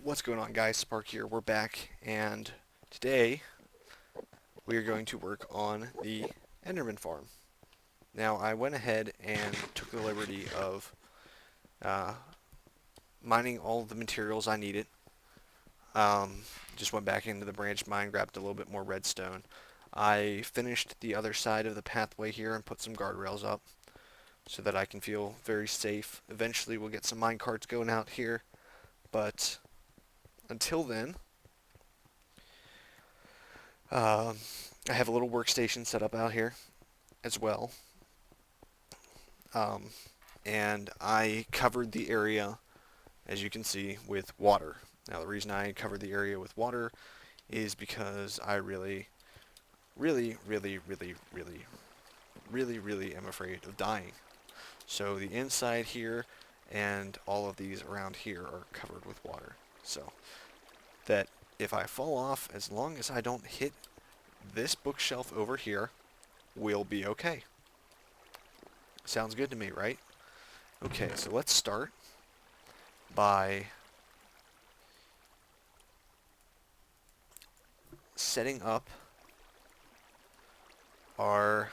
What's going on, guys? Spark here. We're back, and today we are going to work on the Enderman farm. Now, I went ahead and took the liberty of uh, mining all the materials I needed. Um, just went back into the branch mine, grabbed a little bit more redstone. I finished the other side of the pathway here and put some guardrails up so that I can feel very safe. Eventually, we'll get some mine carts going out here, but until then, Um, I have a little workstation set up out here as well. Um, and I covered the area, as you can see, with water. Now, the reason I covered the area with water is because I really am afraid of dying. So the inside here and all of these around here are covered with water. So that if I fall off, as long as I don't hit this bookshelf over here, we'll be okay. Sounds good to me, right? Okay, so let's start by setting up our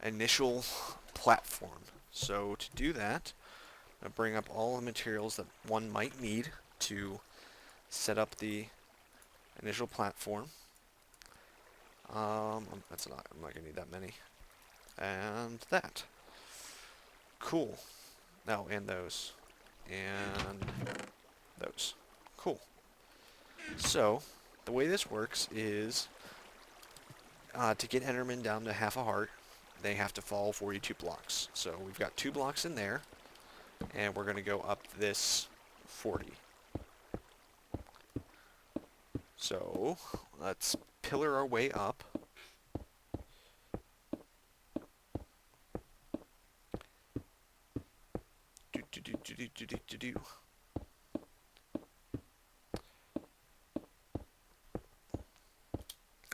initial platform. So to do that, I bring up all the materials that one might need to set up the initial platform. I'm not gonna need that many. And that. Cool. No, and those. And those. Cool. So, the way this works is to get Enderman down to half a heart, they have to fall 42 blocks. So we've got 2 blocks in there, and we're going to go up this 40. So let's pillar our way up. Do, do, do, do, do, do, do, do, do.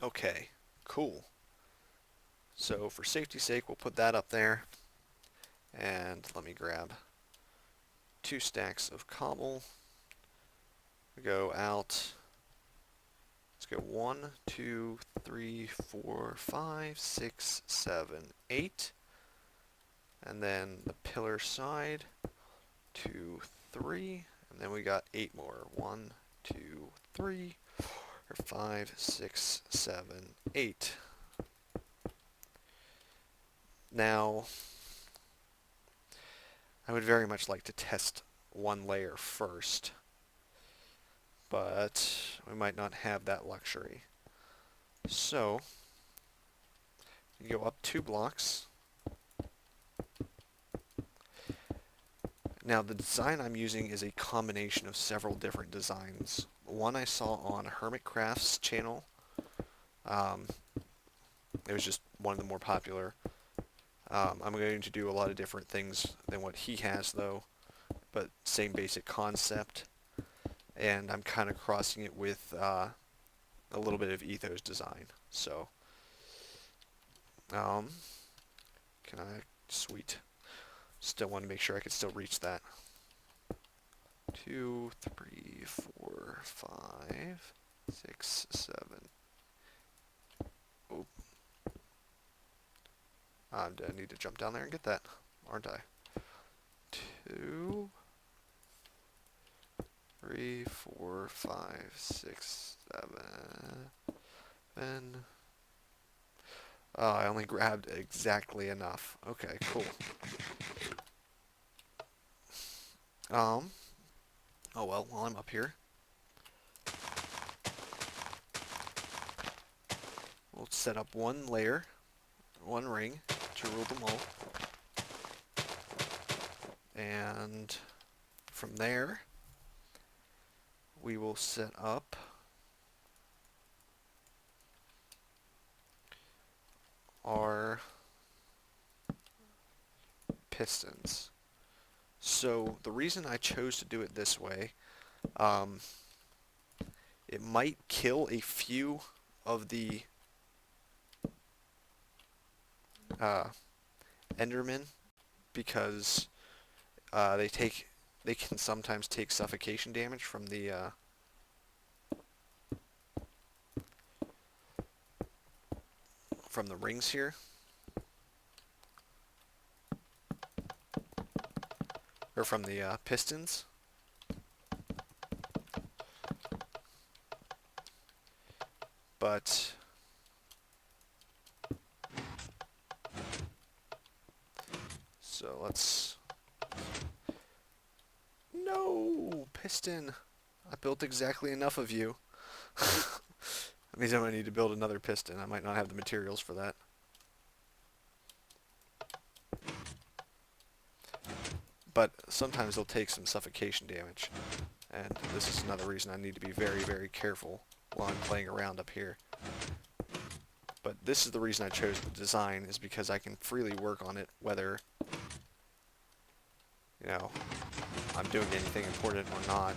Okay, cool. So for safety's sake, we'll put that up there. And let me grab 2 stacks of cobble. We go out. Let's go 1, 2, 3, 4, 5, 6, 7, 8. And then the pillar side, 2, 3. And then we got 8 more. 1, 2, 3, 4, 5, 6, 7, 8. Now, I would very much like to test one layer first, but we might not have that luxury. So, you go up 2 blocks. Now, the design I'm using is a combination of several different designs. One I saw on Hermitcraft's channel. Um, it was just one of the more popular. I'm going to do a lot of different things than what he has, though, but same basic concept. And I'm kind of crossing it with a little bit of ethos design. So, can I? Sweet. Still want to make sure I can still reach that. 2, 3, 4, 5, 6, 7. Oh, I need to jump down there and get that, aren't I? 2, 3, 4, 5, 6, 7. Oh, I only grabbed exactly enough. Okay, cool. Oh well, while I'm up here, we'll set up one layer, one ring to rule them all. And from there, we will set up our pistons. So the reason I chose to do it this way, it might kill a few of the Endermen because they take they can sometimes take suffocation damage from the rings here, or from the pistons. But so let's. No, piston. I built exactly enough of you. That means I'm gonna need to build another piston. I might not have the materials for that. But sometimes they'll take some suffocation damage. And this is another reason I need to be very, very careful while I'm playing around up here. But this is the reason I chose the design, is because I can freely work on it, whether, you know, I'm doing anything important or not.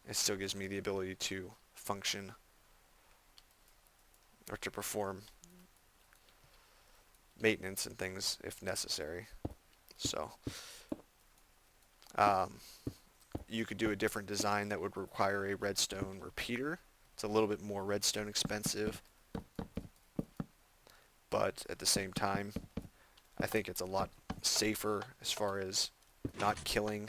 It still gives me the ability to function or to perform maintenance and things if necessary. So, you could do a different design that would require a redstone repeater. It's a little bit more redstone expensive, but at the same time, I think it's a lot safer as far as not killing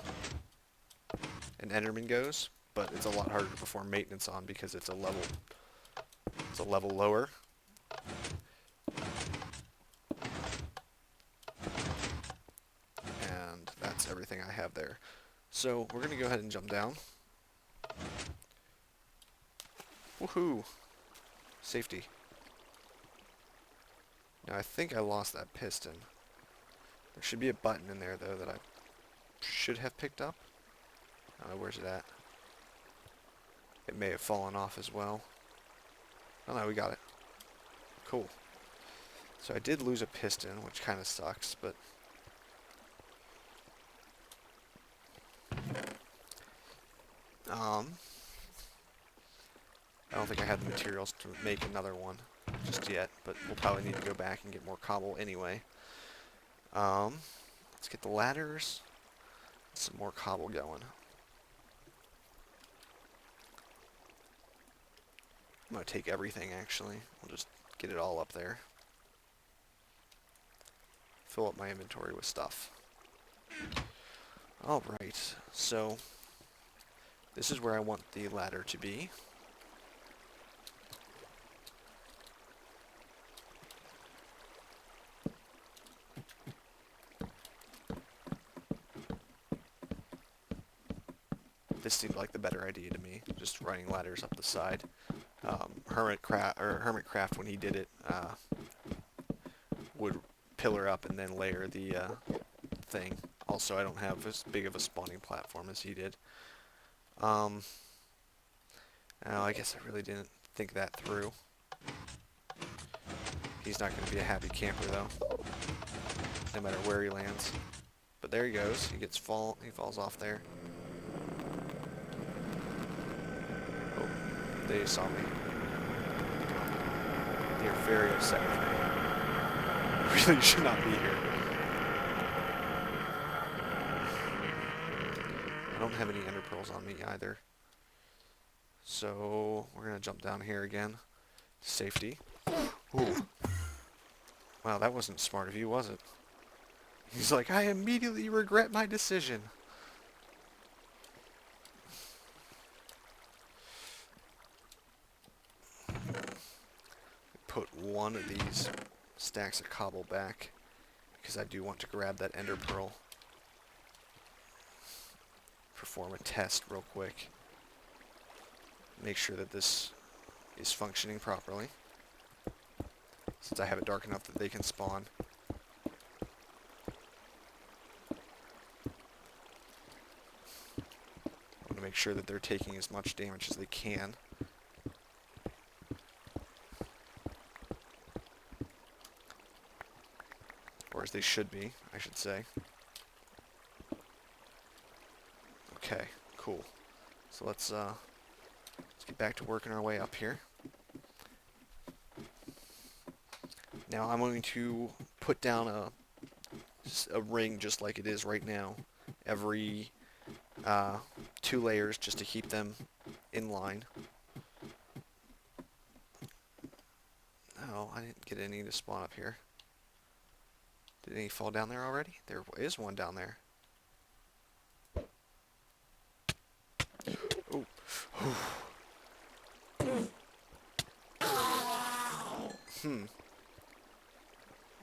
an Enderman goes, but it's a lot harder to perform maintenance on because it's a level lower. And that's everything I have there. So we're going to go ahead and jump down. Woohoo! Safety. Now I think I lost that piston. There should be a button in there though that I should have picked up. Where's it at? It may have fallen off as well. Oh no, we got it. Cool. So I did lose a piston, which kind of sucks, but I don't think I have the materials to make another one just yet, but we'll probably need to go back and get more cobble anyway. Let's get the ladders, some more cobble going. I'm going to take everything, actually. We'll just get it all up there. Fill up my inventory with stuff. Alright, so this is where I want the ladder to be. This seemed like the better idea to me, just running ladders up the side. Hermitcraft, when he did it, would pillar up and then layer the thing. Also, I don't have as big of a spawning platform as he did. I guess I really didn't think that through. He's not going to be a happy camper, though, no matter where he lands. But there he goes. He falls off there. Oh, they saw me. They're very upset with me. I really should not be here. I don't have any ender pearls on me either. So we're gonna jump down here again. Safety. Ooh. Wow, that wasn't smart of you, was it? He's like, I immediately regret my decision. Put one of these stacks of cobble back because I do want to grab that ender pearl. Perform a test real quick. Make sure that this is functioning properly, since I have it dark enough that they can spawn. I want to make sure that they're taking as much damage as they can. Or as they should be, I should say. Okay, cool. So let's get back to working our way up here. Now I'm going to put down a ring just like it is right now, every 2 layers just to keep them in line. Oh, I didn't get any to spawn up here. Did any fall down there already? There is one down there. Oh.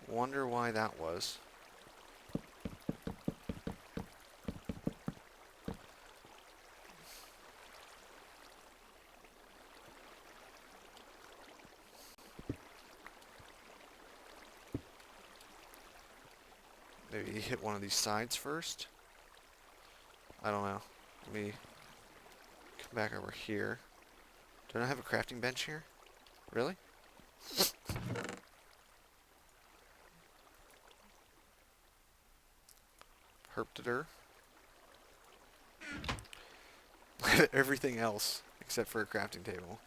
Wonder why that was. Maybe hit one of these sides first? I don't know. Let me come back over here. Don't I have a crafting bench here? Really? Herptator. Everything else except for a crafting table.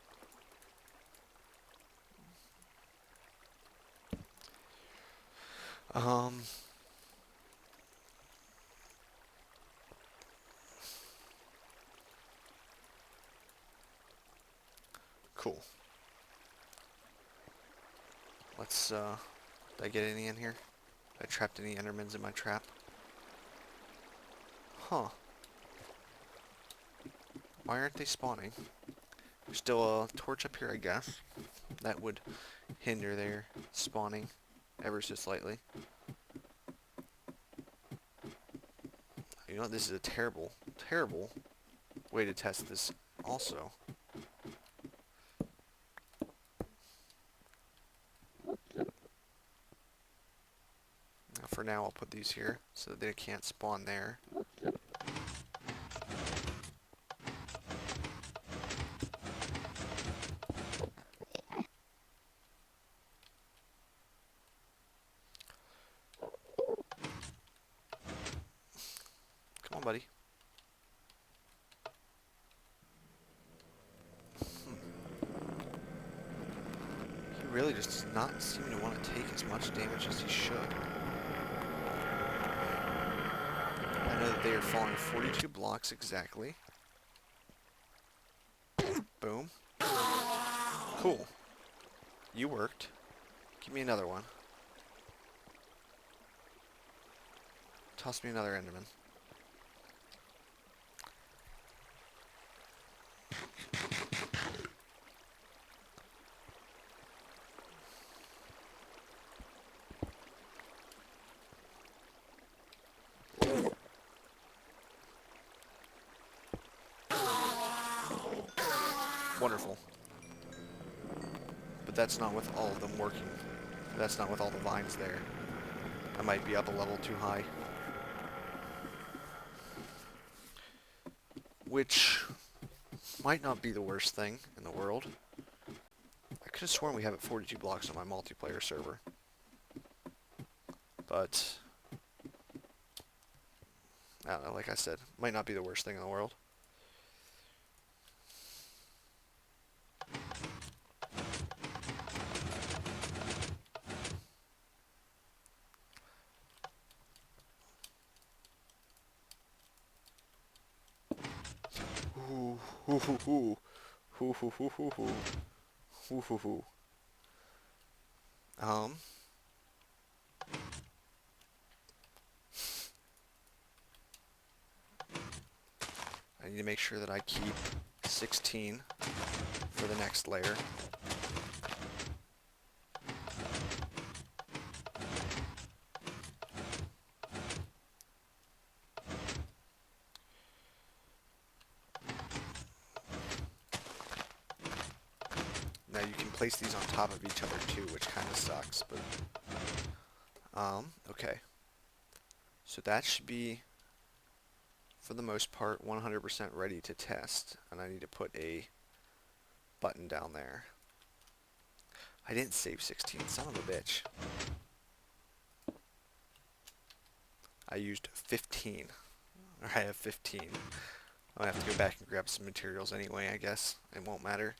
Um, cool. Let's, did I get any in here? I trapped any Endermans in my trap? Huh. Why aren't they spawning? There's still a torch up here, I guess. That would hinder their spawning ever so slightly. You know what? This is a terrible, terrible way to test this also. For now, I'll put these here so that they can't spawn there. Come on, buddy. He really just does not seem to want to take as much damage as he should. I know that they are falling 42 blocks exactly. Boom. Cool. You worked. Give me another one. Toss me another Enderman. Wonderful. But that's not with all of them working. That's not with all the vines there. I might be up a level too high. Which might not be the worst thing in the world. I could have sworn we have it 42 blocks on my multiplayer server. But, I don't know, like I said, might not be the worst thing in the world. Ooh, hoo hoo hoo. Hoo hoo hoo hoo hoo. Hoo hoo hoo. I need to make sure that I keep 16 for the next layer. Now you can place these on top of each other too, which kind of sucks, but okay. So that should be, for the most part, 100% ready to test, and I need to put a button down there. I didn't save 16, son of a bitch. I used 15. Or I have 15. I'll have to go back and grab some materials anyway, I guess. It won't matter.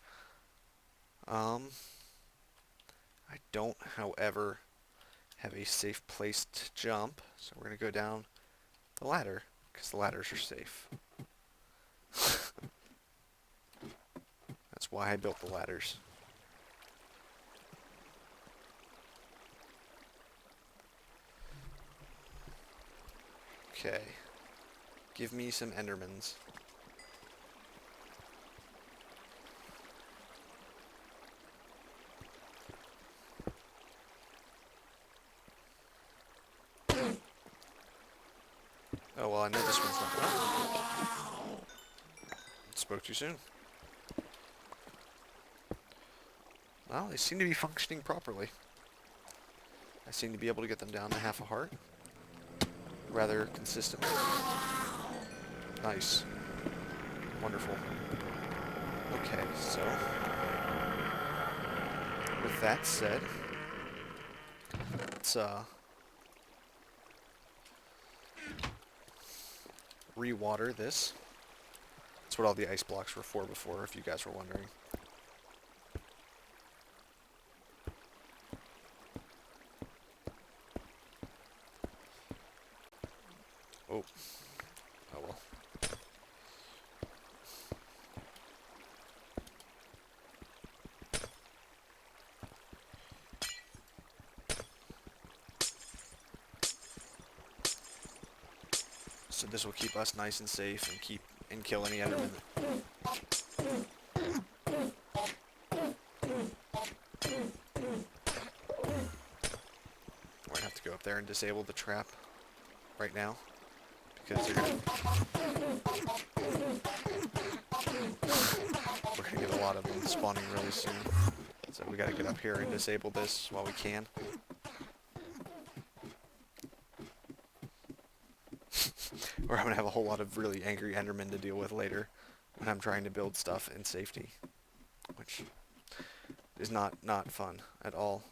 I don't, however, have a safe place to jump, so we're going to go down the ladder, because the ladders are safe. That's why I built the ladders. Okay. Give me some Endermans. Oh, well, I know this one's not gonna... Spoke too soon. Well, they seem to be functioning properly. I seem to be able to get them down to half a heart. Rather consistently. Nice. Wonderful. Okay, so... with that said... let's, re-water this. That's what all the ice blocks were for before, if you guys were wondering. Oh. Oh well. So this will keep us nice and safe and kill any Enderman. We're gonna have to go up there and disable the trap right now because we're gonna get a lot of them spawning really soon. So we gotta get up here and disable this while we can. Or I'm gonna have a whole lot of really angry Endermen to deal with later when I'm trying to build stuff in safety, which is not fun at all.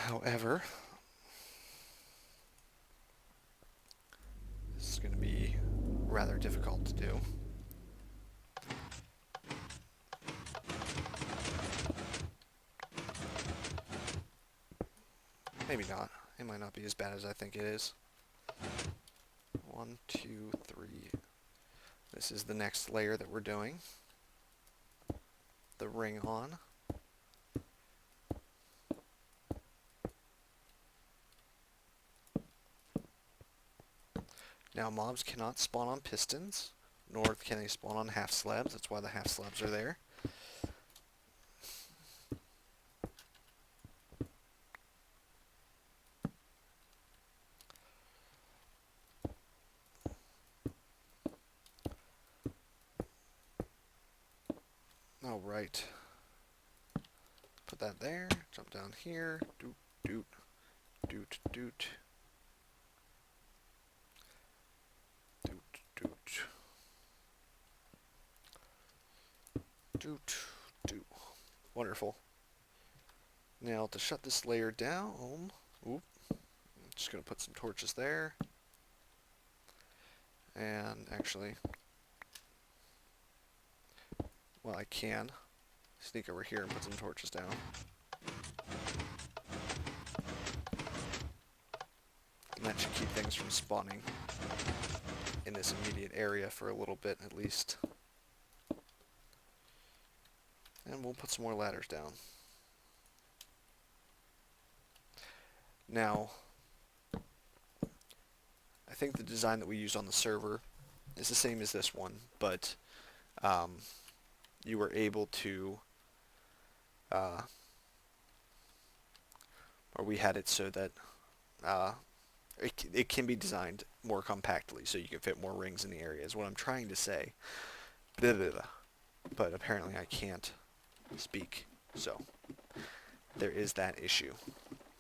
However, this is going to be rather difficult to do. Maybe not. It might not be as bad as I think it is. 1, 2, 3. This is the next layer that we're doing. The ring on. Now mobs cannot spawn on pistons, nor can they spawn on half slabs. That's why the half slabs are there. Alright. Put that there, jump down here, doot, doot, doot, doot. Doot, doot. Doot, doot. Wonderful. Now to shut this layer down, oop, I'm just going to put some torches there. And actually, well, I can sneak over here and put some torches down. And that should keep things from spawning in this immediate area for a little bit at least. And we'll put some more ladders down. Now, I think the design that we used on the server is the same as this one, but you were able to, or we had it so that it can be designed more compactly so you can fit more rings in the area is what I'm trying to say. Blah, blah, blah. But apparently I can't speak, so there is that issue.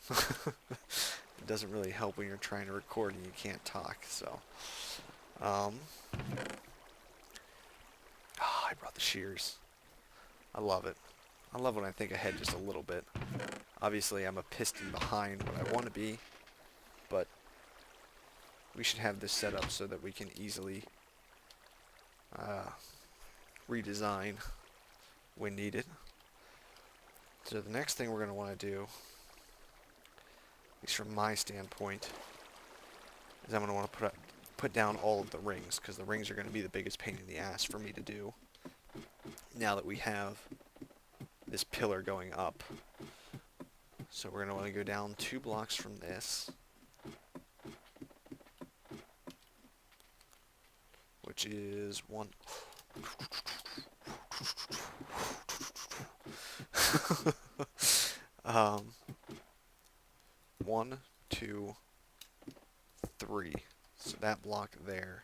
It doesn't really help when you're trying to record and you can't talk, so I brought the shears. I love it. I love when I think ahead just a little bit. Obviously I'm a piston behind what I want to be, but we should have this set up so that we can easily redesign when needed. So the next thing we're going to want to do, at least from my standpoint, is I'm going to want to put down all of the rings, because the rings are going to be the biggest pain in the ass for me to do now that we have this pillar going up. So we're going to want to go down 2 blocks from this, which is 1. um, 1, 2, 3. So that block there.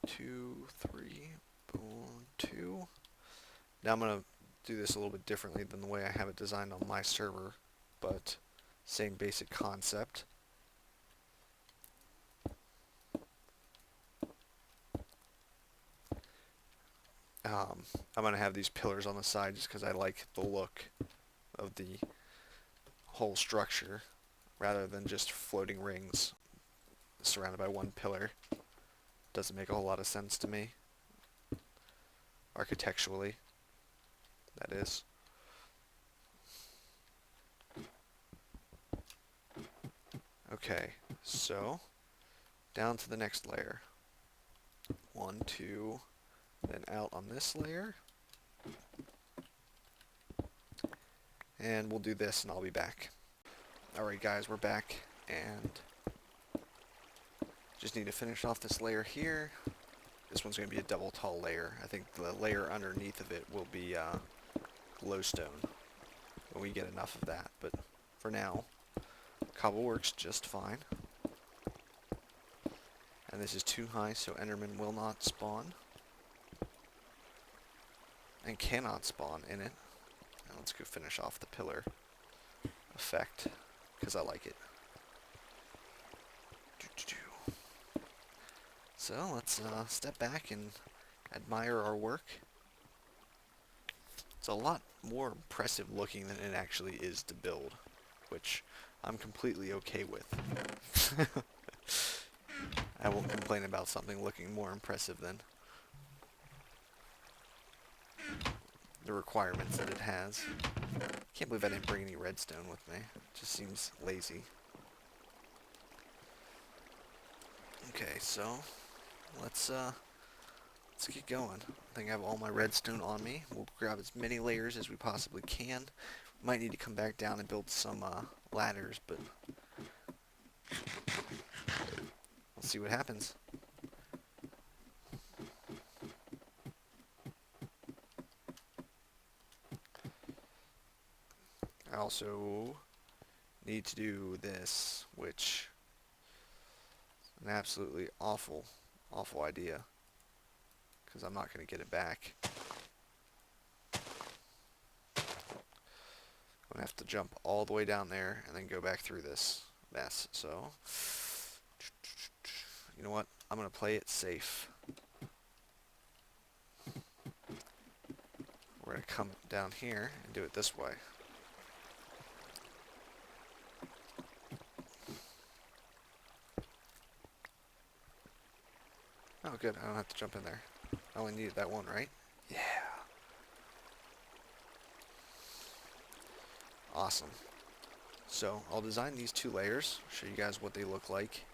Two, 3, boom, 2. Now I'm going to do this a little bit differently than the way I have it designed on my server, but same basic concept. I'm going to have these pillars on the side just because I like the look of the whole structure rather than just floating rings surrounded by one pillar. Doesn't make a whole lot of sense to me, architecturally, that is. Okay, so down to the next layer. 1, 2, then out on this layer. And we'll do this and I'll be back. Alright guys, we're back, and just need to finish off this layer here. This one's going to be a double tall layer. I think the layer underneath of it will be glowstone when we get enough of that, but for now, cobble works just fine. And this is too high, so Enderman will not spawn. And cannot spawn in it. Now let's go finish off the pillar effect, because I like it. So let's step back and admire our work. It's a lot more impressive looking than it actually is to build, which I'm completely okay with. I won't complain about something looking more impressive than the requirements that it has. Can't believe I didn't bring any redstone with me. It just seems lazy. Okay, so let's get going. I think I have all my redstone on me. We'll grab as many layers as we possibly can. Might need to come back down and build some ladders, but we'll see what happens. I also need to do this, which is an absolutely awful idea, because I'm not going to get it back. I'm going to have to jump all the way down there and then go back through this mess. So, you know what? I'm going to play it safe. We're going to come down here and do it this way. Oh, good. I don't have to jump in there. I only needed that one, right? Yeah. Awesome. So, I'll design these 2 layers, show you guys what they look like.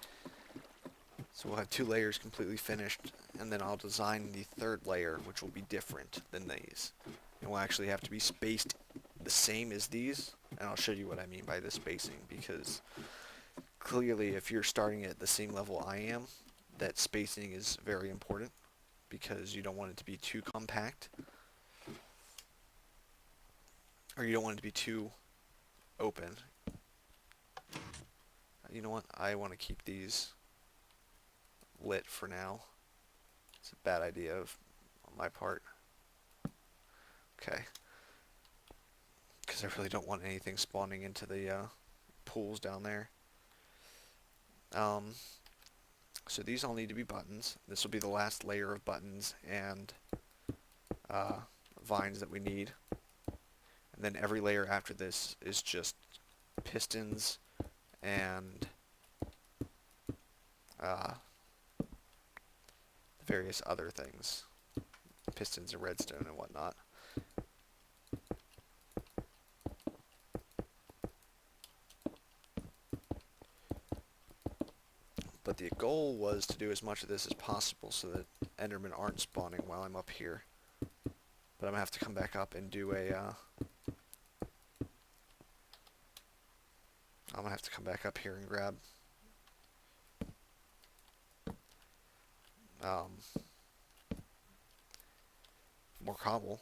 So we'll have 2 layers completely finished, and then I'll design the 3rd layer, which will be different than these. It will actually have to be spaced the same as these, and I'll show you what I mean by the spacing, because clearly if you're starting at the same level I am, that spacing is very important, because you don't want it to be too compact, or you don't want it to be too open. You know what? I want to keep these lit for now. It's a bad idea on my part. Okay. Because I really don't want anything spawning into the pools down there. So these all need to be buttons. This will be the last layer of buttons and vines that we need. And then every layer after this is just pistons and various other things. Pistons and redstone and whatnot. But the goal was to do as much of this as possible so that Endermen aren't spawning while I'm up here. But I'm going to have to come back up and do a... I'm going to have to come back up here and grab... more cobble.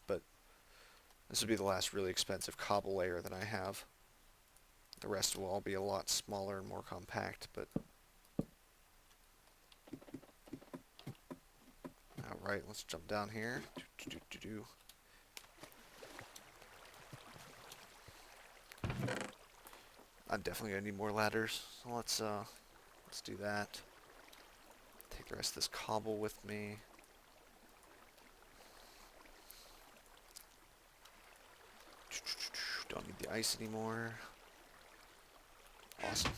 But this will be the last really expensive cobble layer that I have. The rest will all be a lot smaller and more compact, but... Alright, let's jump down here. I'm definitely gonna need more ladders, so let's do that. Take the rest of this cobble with me. Don't need the ice anymore. Awesome.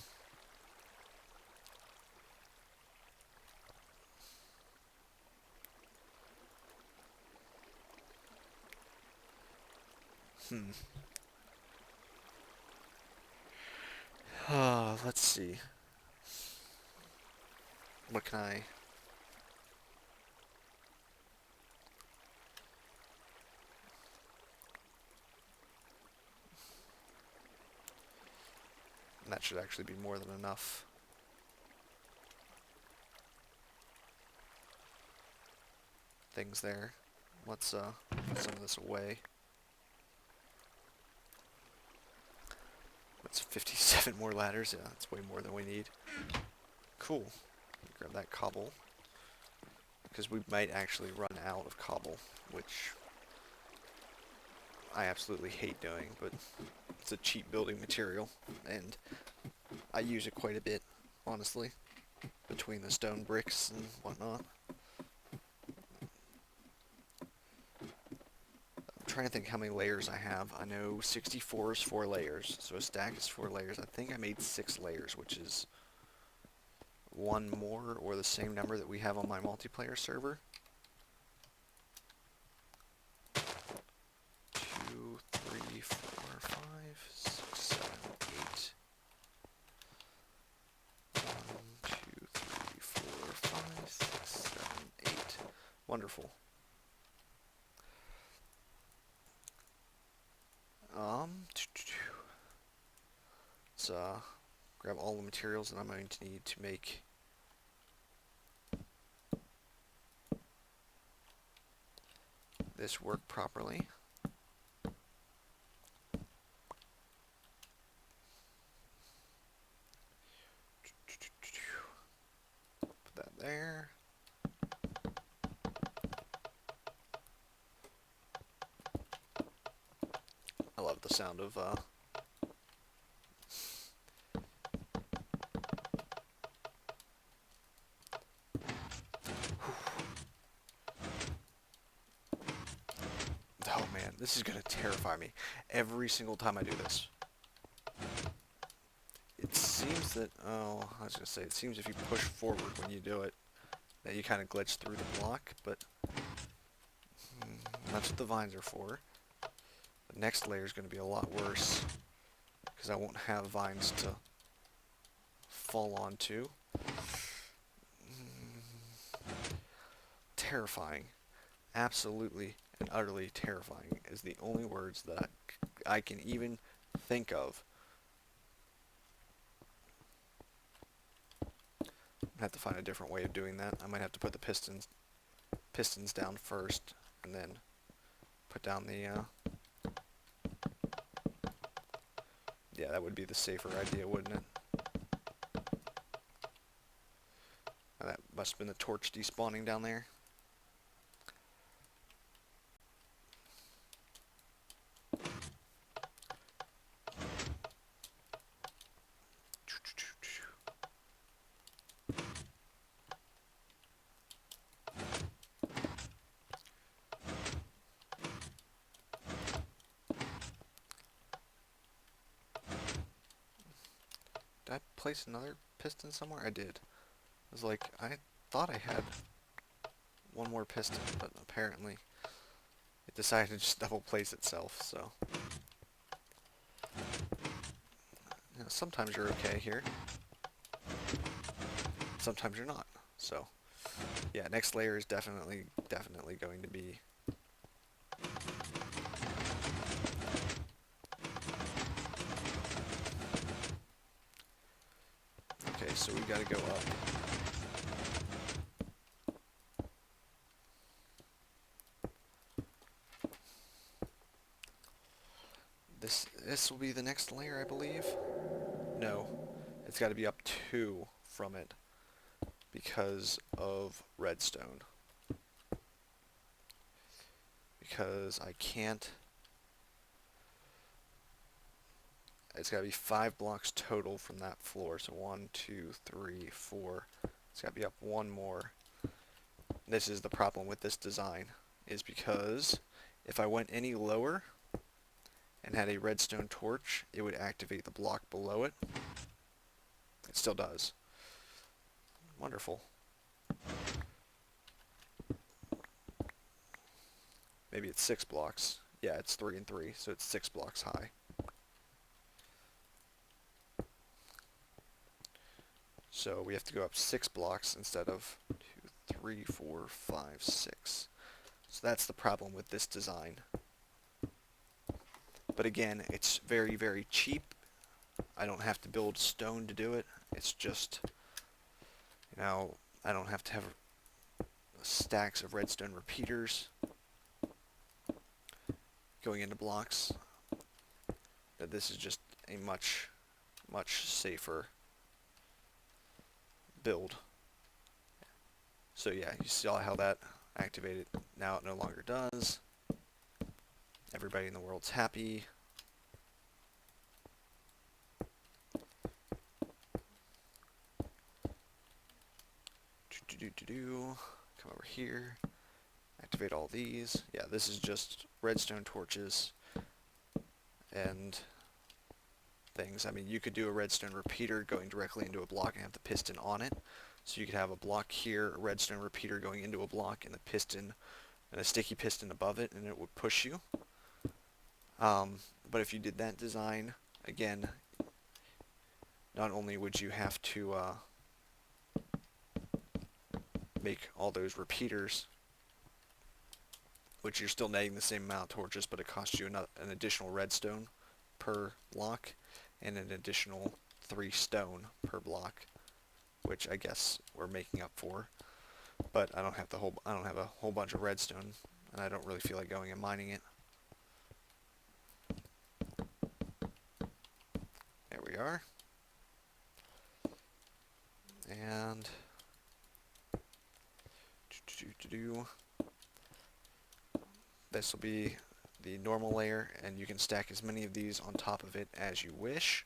Let's see. What can I... That should actually be more than enough. Things there. Let's put some of this away. That's 57 more ladders. Yeah, that's way more than we need. Cool. Grab that cobble. Because we might actually run out of cobble, which I absolutely hate doing, but it's a cheap building material, and I use it quite a bit, honestly, between the stone bricks and whatnot. I'm trying to think how many layers I have. I know 64 is 4 layers, so a stack is 4 layers. I think I made 6 layers, which is one more, or the same number that we have on my multiplayer server. 2, 3, 4, 5, 6, 7, 8. 1, 2, 3, 4, 5, 6, 7, 8. Wonderful. Let's grab all the materials that I'm going to need to make this work properly. Put that there. I love the sound of oh man, this is gonna terrify me every single time I do this. It seems that, oh, I was gonna say, it seems if you push forward when you do it, that you kind of glitch through the block, but that's what the vines are for. The next layer is going to be a lot worse, because I won't have vines to fall onto. Terrifying. Absolutely and utterly terrifying is the only words that I can even think of. I have to find a different way of doing that. I might have to put the pistons down first, and then put down the yeah, that would be the safer idea, wouldn't it? And that must have been the torch despawning down there. Did I place another piston somewhere? I did. I was like, I thought I had one more piston, but apparently it decided to just double place itself, so. You know, sometimes you're okay here. Sometimes you're not. So, yeah, next layer is definitely going to be okay, so we gotta go up. This will be the next layer, I believe. No, it's got to be up 2 from it because of redstone. Because I can't. It's got to be 5 blocks total from that floor. So 1, 2, 3, 4. It's got to be up 1 more. This is the problem with this design, is because if I went any lower and had a redstone torch, it would activate the block below it. It still does. Wonderful. Maybe it's 6 blocks. Yeah, it's 3 and 3, so it's 6 blocks high. So we have to go up 6 blocks instead of 2, 3, 4, 5, 6. So that's the problem with this design. But again, it's very, very cheap. I don't have to build stone to do it. It's just, you know, I don't have to have stacks of redstone repeaters going into blocks. That this is just a much, much safer build. So yeah, you saw how that activated. Now it no longer does. Everybody in the world's happy. Come over here. Activate all these. Yeah, this is just redstone torches and things. I mean, you could do a redstone repeater going directly into a block and have the piston on it. So you could have a block here, a redstone repeater going into a block, and a piston, and a sticky piston above it, and it would push you. But if you did that design, again, not only would you have to make all those repeaters, which you're still netting the same amount of torches, but it costs you an additional redstone per block, and an additional 3 stone per block, which I guess we're making up for. But I don't have a whole bunch of redstone, and I don't really feel like going and mining it. There we are. And this will be the normal layer, and you can stack as many of these on top of it as you wish.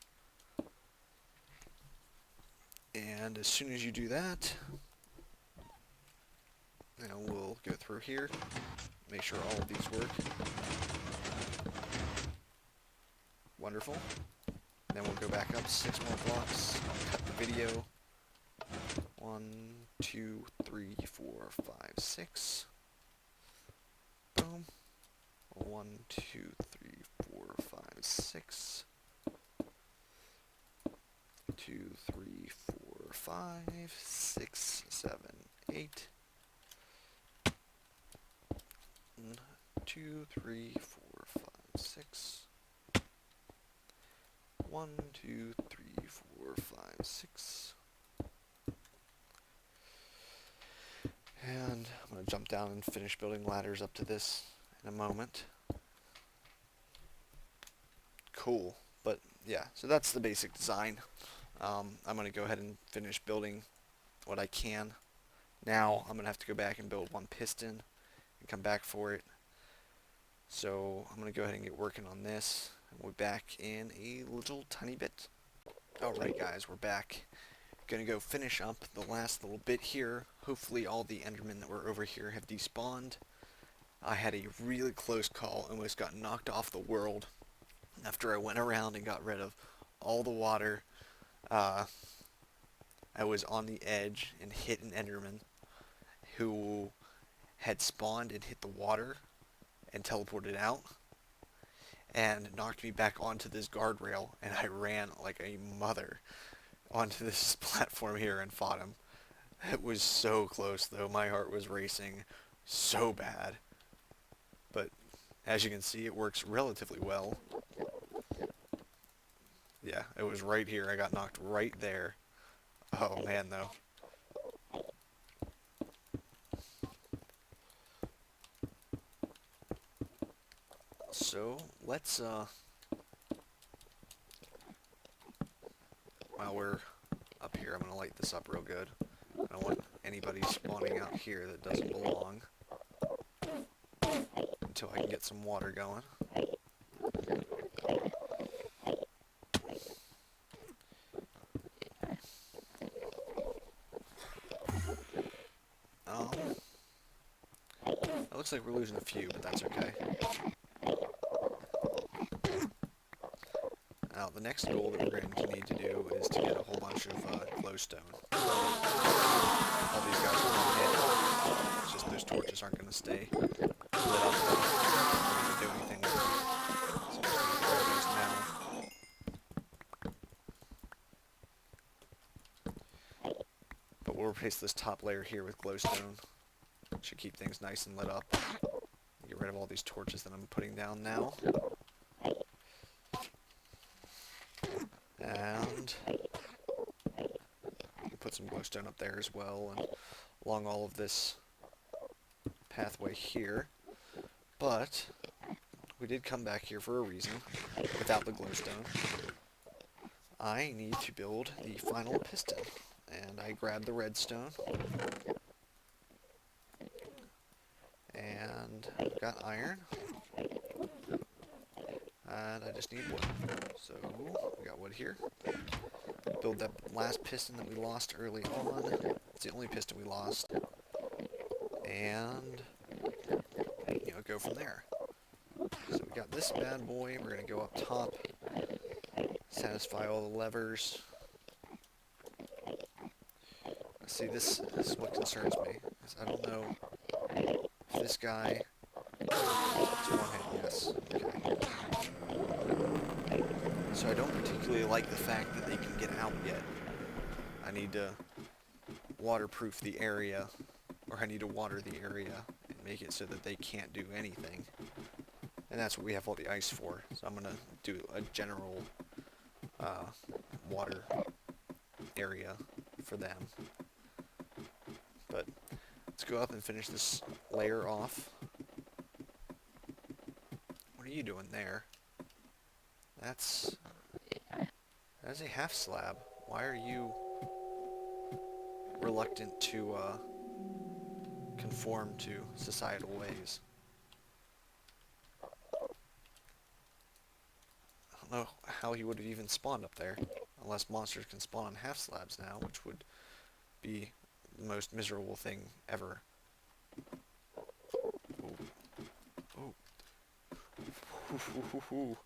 And as soon as you do that, now we'll go through here, make sure all of these work. Wonderful. Then we'll go back up 6 more blocks, cut the video. 1, 2, 3, 4, 5, 6. Boom. 1, 2, 3, 4, 5, 6. 2, 3, 4, 5, 6, 7, 8. 1, 2, 3, 4, 5, 6. 1, 2, 3, 4, 5, 6. And I'm going to jump down and finish building ladders up to this in a moment. Cool. But yeah, so that's the basic design. I'm going to go ahead and finish building what I can. Now I'm going to have to go back and build 1 piston and come back for it. So I'm going to go ahead and get working on this. And we'll be back in a little tiny bit. Alright guys, we're back. Gonna go finish up the last little bit here. Hopefully all the Endermen that were over here have despawned. I had a really close call, almost got knocked off the world after I went around and got rid of all the water Uh, I was on the edge and hit an Enderman who had spawned and hit the water and teleported out and knocked me back onto this guardrail, and I ran like a mother onto this platform here and fought him. It was so close though. My heart was racing so bad. But as you can see, it works relatively well. Yeah, it was right here. I got knocked right there. Oh man, though. So let's while we're up here, I'm gonna light this up real good. I don't want anybody spawning out here that doesn't belong until I can get some water going. It looks like we're losing a few, but that's okay. Now, the next goal that we're going to need to do is to get a whole bunch of glowstone. All these guys are going to hit. It's just those torches aren't going to stay lit up. We're not going to do anything with them. So I'm just going to grab these now. But we'll replace this top layer here with glowstone. Should keep things nice and lit up. Get rid of all these torches that I'm putting down now. And we'll put some glowstone up there as well, and along all of this pathway here. But we did come back here for a reason, without the glowstone. I need to build the final piston, and I grabbed the redstone. And I've got iron. And I just need wood. So, we got wood here. Build that last piston that we lost early on. It's the only piston we lost. And, go from there. So we got this bad boy. We're going to go up top. Satisfy all the levers. See, this is what concerns me. I don't know if this guy... It's one hit, yes. Okay. So I don't particularly like the fact that they can get out yet. I need to waterproof the area, or I need to water the area and make it so that they can't do anything. And that's what we have all the ice for. So I'm going to do a general water area for them. But let's go up and finish this layer off. What are you doing there? That's a half slab. Why are you reluctant to conform to societal ways? I don't know how he would have even spawned up there, unless monsters can spawn on half slabs now, which would be the most miserable thing ever. Ooh. Ooh.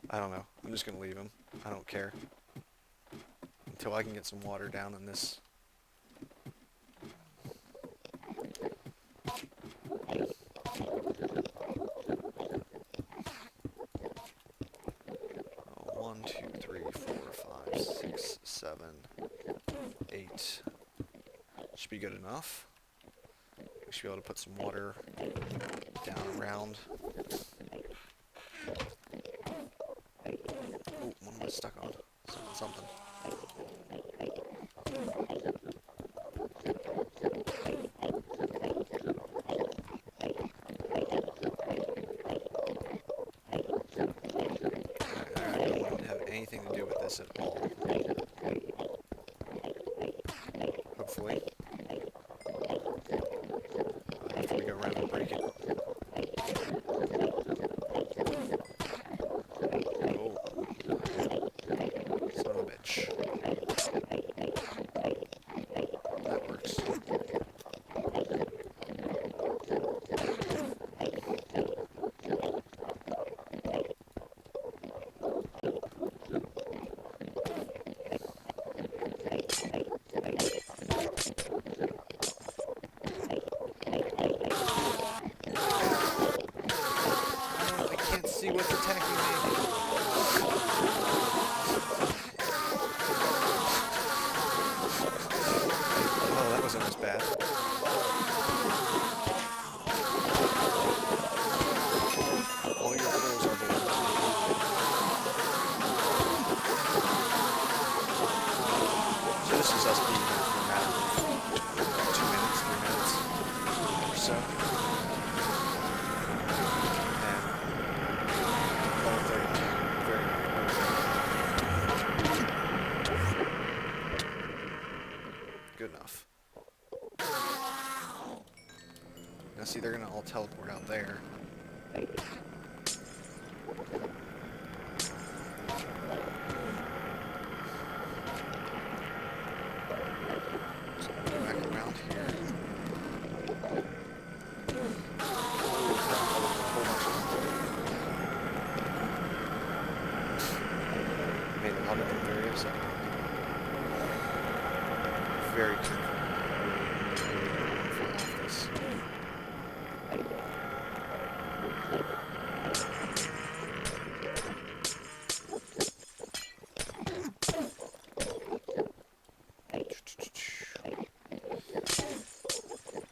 I don't know. I'm just gonna leave him. I don't care. Until I can get some water down in this. Oh, 1, 2, 3, 4, 5, 6, 7, 8. Should be good enough. We should be able to put some water down around. Oh, what am I stuck on? Something. I don't have anything to do with this at all. Hopefully. After we go around and break it. Oh. Son of a bitch. That works. what's attacking me? Oh, that wasn't as bad. All your holes are below. So this is us being here for a matter of 2 minutes, 3 minutes or so. And level 32, very good enough. Now see, they're gonna all teleport out there. So go back around here. Made a lot of them very upset. Very careful. Fall off this.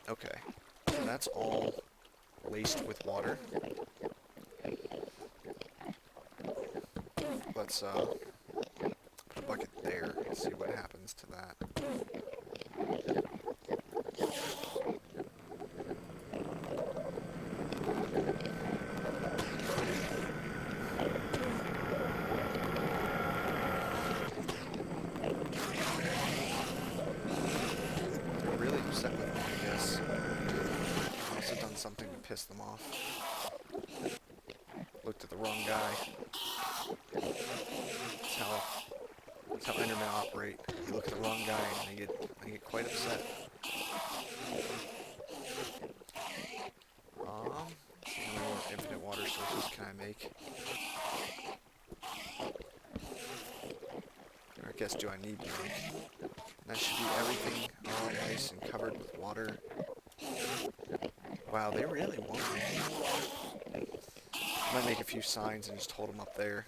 Okay, so that's all laced with water. Let's put a bucket there and see what happens to that. They're really upset with me, I guess. I must have done something to piss them off. Looked at the wrong guy. That's how Endermen operate. You look at the wrong guy and they get quite upset. How many more infinite water sources can I make? Or I guess do I need to make? That should be everything all nice and covered with water. Wow, they really want me. I might make a few signs and just hold them up there.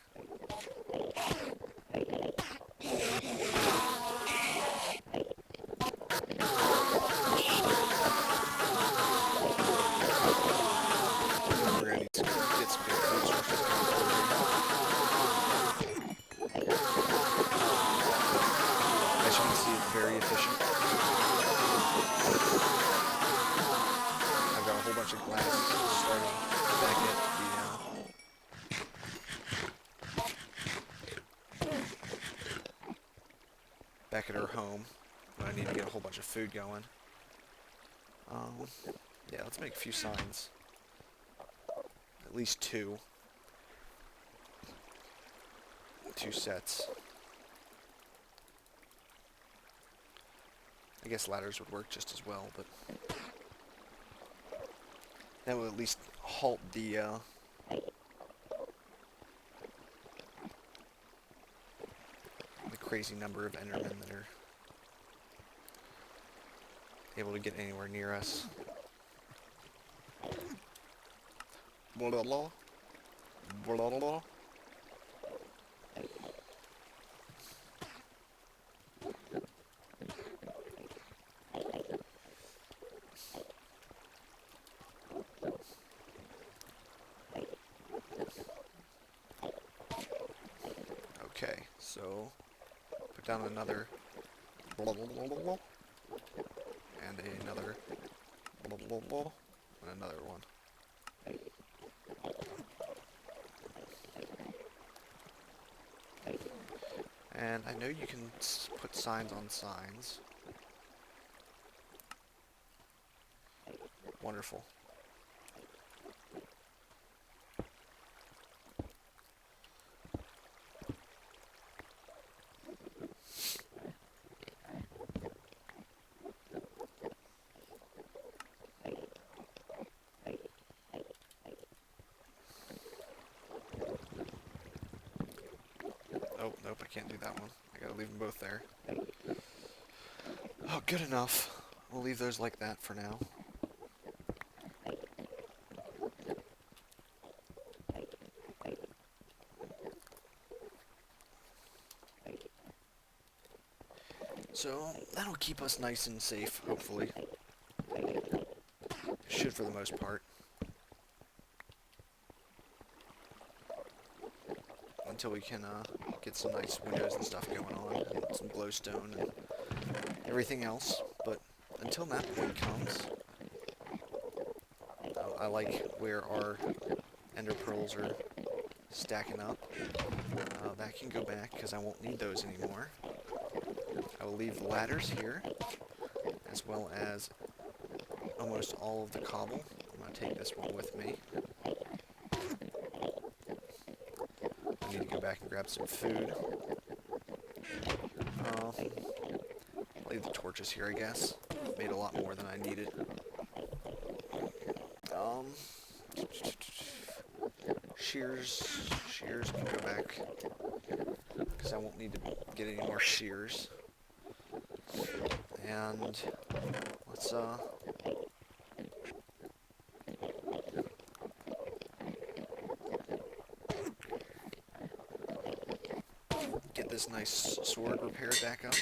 We're gonna need to get some good food sources going. As you can see, it's very efficient. I've got a whole bunch of glass starting back at our home. But I need to get a whole bunch of food going. Yeah, let's make a few signs. At least two. 2 sets. I guess ladders would work just as well, but that would at least halt the crazy number of Endermen that are able to get anywhere near us. Blah, blah, blah. Blah, blah, blah. Okay, so put down another blah, blah, blah, blah, blah, and another blah, blah, blah, and another one. And I know you can put signs on signs. Wonderful. Oh, nope, I can't do that one. I gotta leave them both there. Oh, good enough. We'll leave those like that for now. So that'll keep us nice and safe, hopefully. Should for the most part. Until we can get some nice windows and stuff going on, and some glowstone and everything else. But until that point comes, I like where our ender pearls are stacking up. That can go back because I won't need those anymore. I will leave the ladders here, as well as almost all of the cobble. I'm going to take this one with me. I need to go back and grab some food. Leave the torches here, I guess. Made a lot more than I needed. Shears can go back, because I won't need to get any more shears. And let's get this nice sword repaired back up.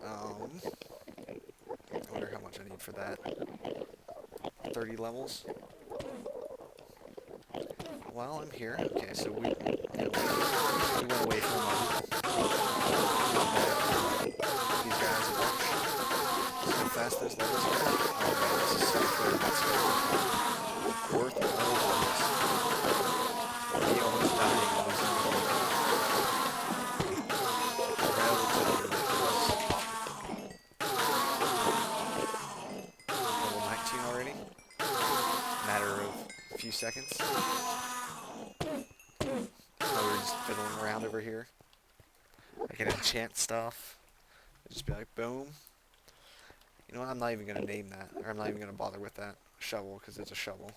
I wonder how much I need for that. 30 levels. While I'm here, okay, so we went away from these guys a bunch. See how fast those levels are. Oh man, this is so good. That's worth all of this. Me almost dying on this level 19 already. Matter of a few seconds. We're just fiddling around over here. I can enchant stuff. Just be like, boom. You know what, I'm not even going to name that. Or I'm not even going to bother with that shovel, because it's a shovel.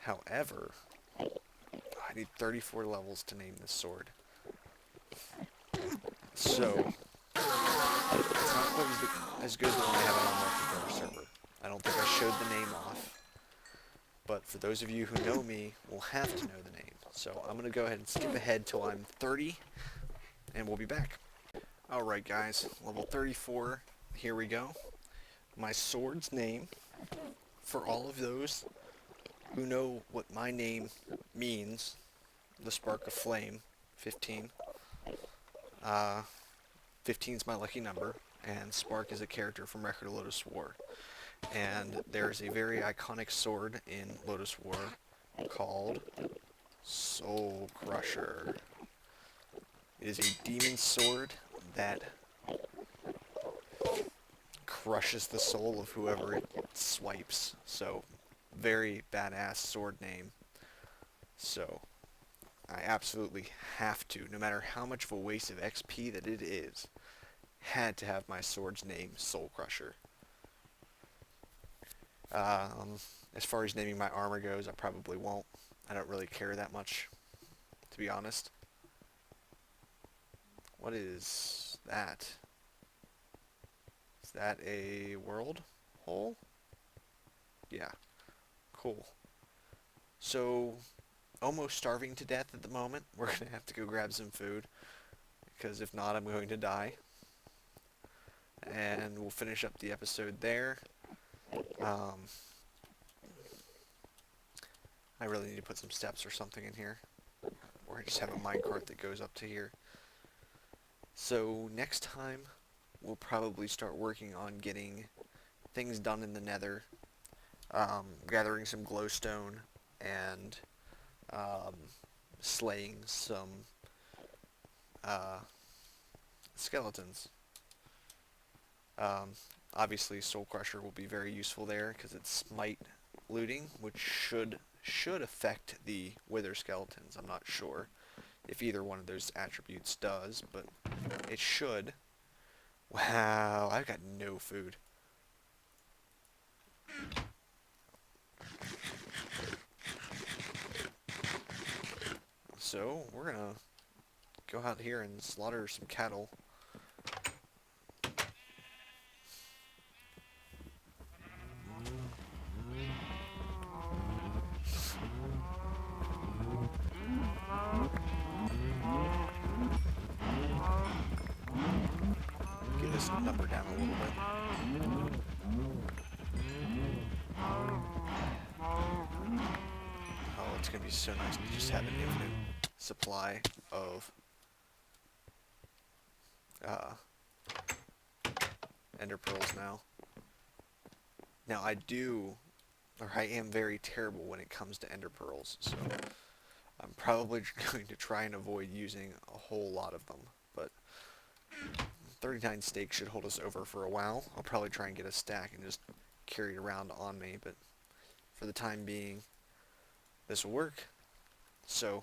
However, I need 34 levels to name this sword. So, it's not quite as good as when I have it on multiplayer server. I don't think I showed the name off. But for those of you who know me, will have to know the name. So I'm going to go ahead and skip ahead till I'm 30, and we'll be back. Alright guys, level 34, here we go. My sword's name, for all of those who know what my name means, the Spark of Flame, 15. 15 is my lucky number, and Spark is a character from Record of Lodoss War. And there's a very iconic sword in Lodoss War called Soul Crusher. It is a demon sword that crushes the soul of whoever it swipes. So, very badass sword name. So, I absolutely have to, no matter how much of a waste of XP that it is, had to have my sword's name Soul Crusher. As far as naming my armor goes, I probably won't. I don't really care that much, to be honest. What is that? Is that a world hole? Yeah. Cool. So, almost starving to death at the moment. We're going to have to go grab some food, because if not, I'm going to die. And we'll finish up the episode there. I really need to put some steps or something in here. Or I just have a minecart that goes up to here. So next time, we'll probably start working on getting things done in the nether. Gathering some glowstone and slaying some skeletons. Obviously, Soul Crusher will be very useful there because it's smite looting, which should affect the wither skeletons. I'm not sure if either one of those attributes does, but it should. Wow, I've got no food. So, we're gonna go out here and slaughter some cattle. it's going to be so nice to just have an infinite supply of uh, ender pearls now. Now I am very terrible when it comes to ender pearls, so I'm probably going to try and avoid using a whole lot of them, but 39 steaks should hold us over for a while. I'll probably try and get a stack and just carry it around on me, but for the time being, this will work. So,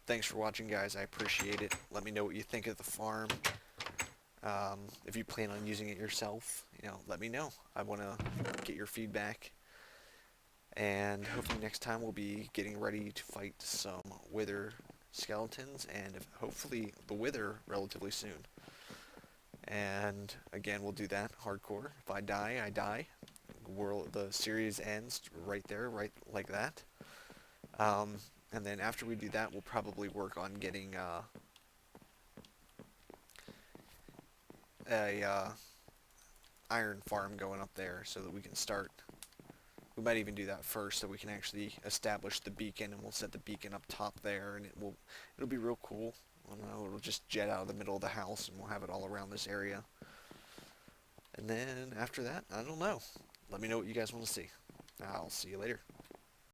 thanks for watching, guys. I appreciate it. Let me know what you think of the farm. If you plan on using it yourself, let me know. I want to get your feedback. And hopefully next time we'll be getting ready to fight some wither skeletons, and hopefully the wither relatively soon. And again, we'll do that hardcore. If I die, I die. The series ends right there, right like that. And then after we do that, we'll probably work on getting a iron farm going up there so that we can start. We might even do that first so we can actually establish the beacon, and we'll set the beacon up top there, and it'll be real cool. I don't know, it'll just jet out of the middle of the house, and we'll have it all around this area. And then after that, I don't know. Let me know what you guys want to see. I'll see you later.